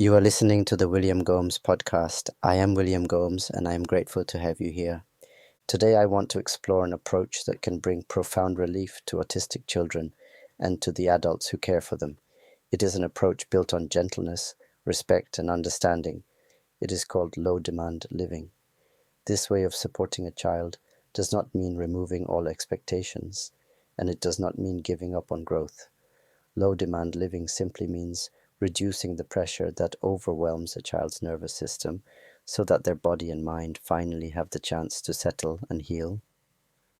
You are listening to the William Gomes Podcast. I am William Gomes and I am grateful to have you here. Today I want to explore an approach that can bring profound relief to autistic children and to the adults who care for them. It is an approach built on gentleness, respect and understanding. It is called low-demand living. This way of supporting a child does not mean removing all expectations, and it does not mean giving up on growth. Low-demand living simply means reducing the pressure that overwhelms a child's nervous system so that their body and mind finally have the chance to settle and heal.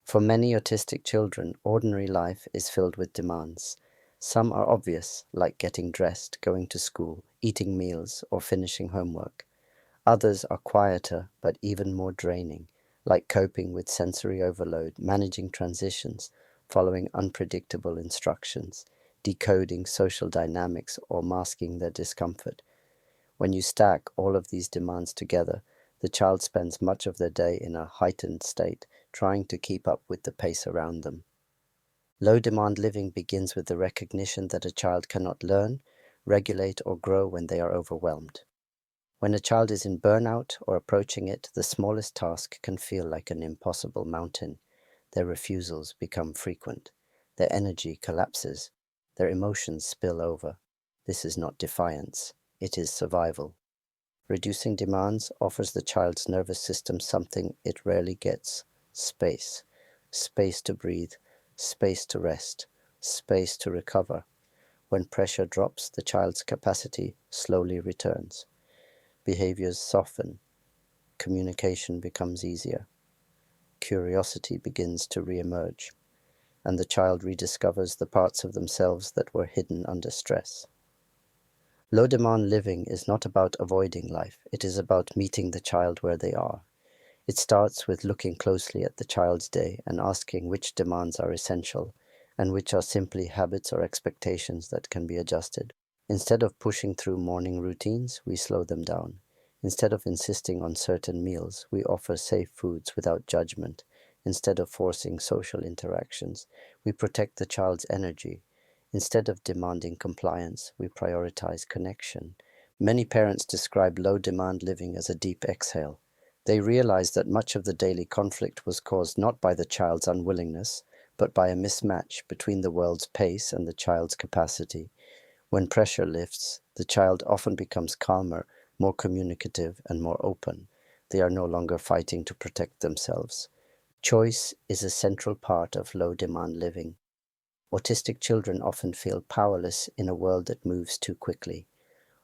For many autistic children, ordinary life is filled with demands. Some are obvious, like getting dressed, going to school, eating meals, or finishing homework. Others are quieter but even more draining, like coping with sensory overload, managing transitions, following unpredictable instructions, decoding social dynamics, or masking their discomfort. When you stack all of these demands together, the child spends much of their day in a heightened state, trying to keep up with the pace around them. Low-demand living begins with the recognition that a child cannot learn, regulate, or grow when they are overwhelmed. When a child is in burnout or approaching it, the smallest task can feel like an impossible mountain. Their refusals become frequent. Their energy collapses. Their emotions spill over. This is not defiance. It is survival. Reducing demands offers the child's nervous system something it rarely gets: space. Space to breathe, space to rest, space to recover. When pressure drops, the child's capacity slowly returns. Behaviors soften. Communication becomes easier. Curiosity begins to re-emerge, and the child rediscovers the parts of themselves that were hidden under stress. Low-demand living is not about avoiding life. It is about meeting the child where they are. It starts with looking closely at the child's day and asking which demands are essential and which are simply habits or expectations that can be adjusted. Instead of pushing through morning routines, we slow them down. Instead of insisting on certain meals, we offer safe foods without judgment. Instead of forcing social interactions, we protect the child's energy. Instead of demanding compliance, we prioritize connection. Many parents describe low-demand living as a deep exhale. They realize that much of the daily conflict was caused not by the child's unwillingness, but by a mismatch between the world's pace and the child's capacity. When pressure lifts, the child often becomes calmer, more communicative, and more open. They are no longer fighting to protect themselves. Choice is a central part of low-demand living. Autistic children often feel powerless in a world that moves too quickly.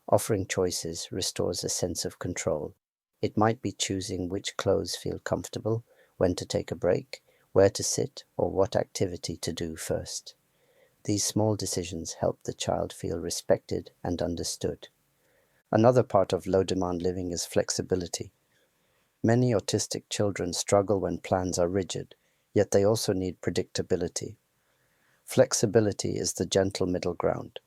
Offering choices restores a sense of control. It might be choosing which clothes feel comfortable, when to take a break, where to sit, or what activity to do first. These small decisions help the child feel respected and understood. Another part of low-demand living is flexibility. Many autistic children struggle when plans are rigid, yet they also need predictability. Flexibility is the gentle middle ground.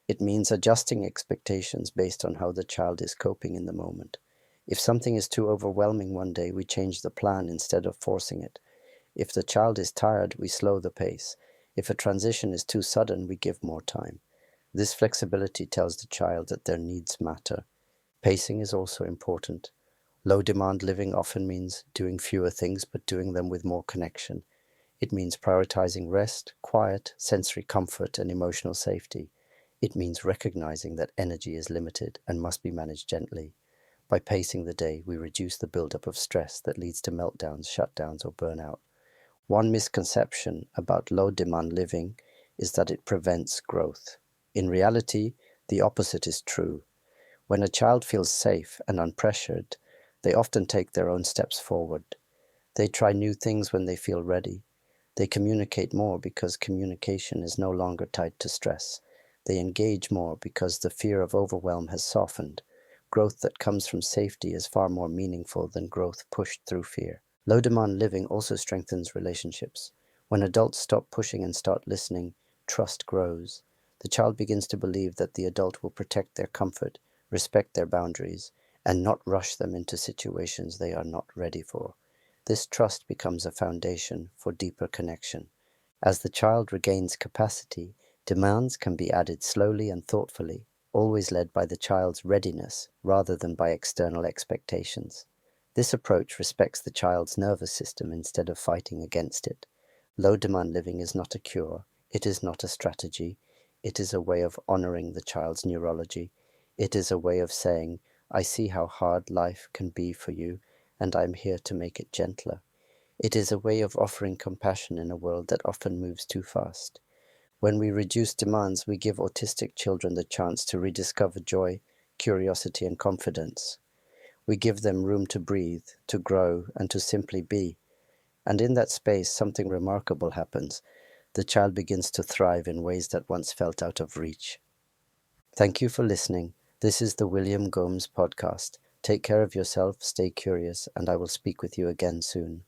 It means adjusting expectations based on how the child is coping in the moment. If something is too overwhelming one day, we change the plan instead of forcing it. If the child is tired, we slow the pace. If a transition is too sudden, we give more time. This flexibility tells the child that their needs matter. Pacing is also important. Low-demand living often means doing fewer things but doing them with more connection. It means prioritizing rest, quiet, sensory comfort, and emotional safety. It means recognizing that energy is limited and must be managed gently. By pacing the day, we reduce the buildup of stress that leads to meltdowns, shutdowns, or burnout. One misconception about low-demand living is that it prevents growth. In reality, the opposite is true. When a child feels safe and unpressured, they often take their own steps forward. They try new things when they feel ready. They communicate more because communication is no longer tied to stress. They engage more because the fear of overwhelm has softened. Growth that comes from safety is far more meaningful than growth pushed through fear. Low-demand living also strengthens relationships. When adults stop pushing and start listening, trust grows. The child begins to believe that the adult will protect their comfort, respect their boundaries, and not rush them into situations they are not ready for. This trust becomes a foundation for deeper connection. As the child regains capacity, demands can be added slowly and thoughtfully. always led by the child's readiness rather than by external expectations. This approach respects the child's nervous system instead of fighting against it. Low-demand living is not a cure, it is not a strategy, it is a way of honoring the child's neurology. It is a way of saying, I see how hard life can be for you, and I'm here to make it gentler. It is a way of offering compassion in a world that often moves too fast. When we reduce demands, we give autistic children the chance to rediscover joy, curiosity, and confidence. We give them room to breathe, to grow, and to simply be. And in that space, something remarkable happens. The child begins to thrive in ways that once felt out of reach. Thank you for listening. This is the William Gomes Podcast. Take care of yourself, stay curious, and I will speak with you again soon.